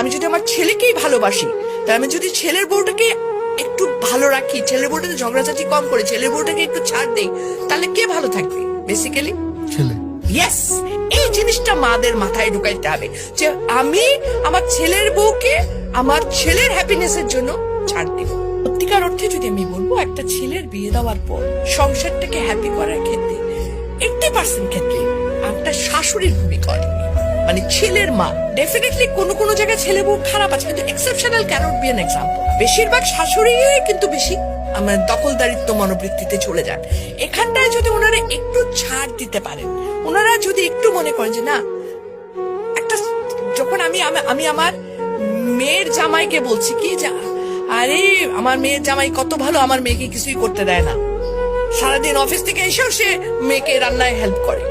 আমি যদি আমার ছেলেকেই ভালোবাসি, তাহলে আমি যদি ছেলের বউটাকে একটু ভালো রাখি, ছেলের বউটাকে ঝগড়াঝাটি কম করে ছেলের বউটাকে একটু ছাড় দেই, তাহলে কে ভালো থাকবে? বেসিক্যালি ছেলে। ইয়েস, এই জিনিসটা মাদের মাথায় ঢুকাইতে হবে যে আমি আমার ছেলের বউকে আমার ছেলের হ্যাপিনেসের জন্য ছাড় দিব। সত্যিকার অর্থে যদি আমি বলবো, একটা ছেলের বিয়ে দেওয়ার পর সংসারটাকে হ্যাপি করার ক্ষেত্রে 80% ক্ষেত্রে একটা শাশুড়ির ভূমিকা অনেক, মানে ছেলের মা। ডেফিনেটলি কোনো জায়গায় ছেলে বউ খারাপ আছে, কিন্তু exceptional cannot be an example. বেশিরভাগ শাশুড়ি কিন্তু বেশি আমার দখলদারিত্ব মনোবৃত্তিতে চলে যান। এখানটায় যদি ওনারা একটু ছাড় দিতে পারেন, ওনারা যদি একটু মনে করেন যে না, একটা যখন আমি আমার মেয়ের জামাইকে বলছি কি যে আরে আমার মেয়ের জামাই কত ভালো, আমার মেয়েকে কিছুই করতে দেয় না, সারাদিন অফিস থেকে এসেও সে মেয়েকে রান্নায় হেল্প করে।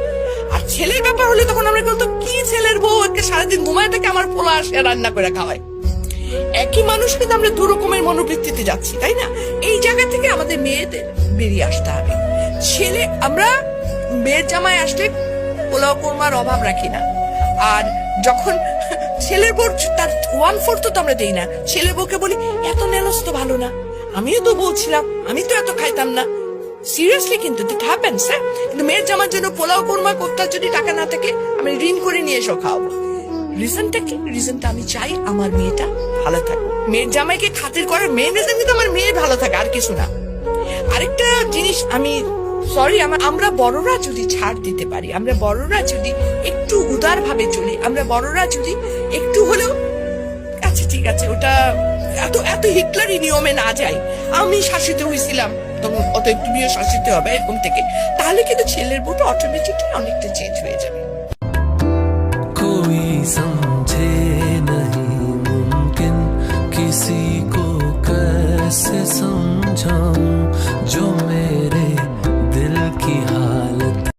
আর ছেলের ব্যাপার হলে তখন আমরা বলতো কি ছেলের বউ সারাদিন ঘুমায় থেকে আমার পোলা আসে রান্না করে খাওয়ায়। একই মানুষ কিন্তু আমরা দু রকমের মনোবৃত্তিতে যাচ্ছি, তাই না? এই জায়গা থেকে আমাদের মেয়েদের বেরিয়ে আসতে হবে। ছেলে আমরা মেয়ের জামাই আসলে পোলাও কোরমার অভাব রাখি না, আর যখন ছেলের বউ তার 1/4 তো আমরা দেই না, ছেলের বউকে বলি এত নেলস তো ভালো না, আমিও তো বলছিলাম আমি তো এত খাইতাম না। সিরিয়াসলি কিন্তু ইট হ্যাপেন্স। কিন্তু মেয়ের জামার জন্য পোলাও কোরমা কোফতার যদি টাকা না থাকে, আমি ঋণ করে নিয়ে এসো খাওয়াবো। রিজনটা কি? রিজনটা আমি চাই আমার মেয়েটা ভালো থাকুক। মেয়ের জামাইকে খাতির করার মেন রিজন কিন্তু আমার মেয়ে ভালো থাকে, আর কিছু না। আরেকটা জিনিস আমি সরি, আমরা বড়রা যদি ছাড় দিতে পারি, আমরা বড়রা যদি একটু উদার ভাবে চলি, আমরা বড়রা যদি একটু হলেও আচ্ছা ঠিক আছে ওটা এত হিটলারি নিয়মে না যাই, আমি শাসিত হয়েছিলাম তখন অতএব তুমিও শাসিত হবে এরকম থেকে, তাহলে কিন্তু ছেলের বউটা অটোমেটিকলি অনেকটা চেঞ্জ হয়ে যাবে। कोई समझे नहीं मुमकिन किसी को कैसे समझाऊं जो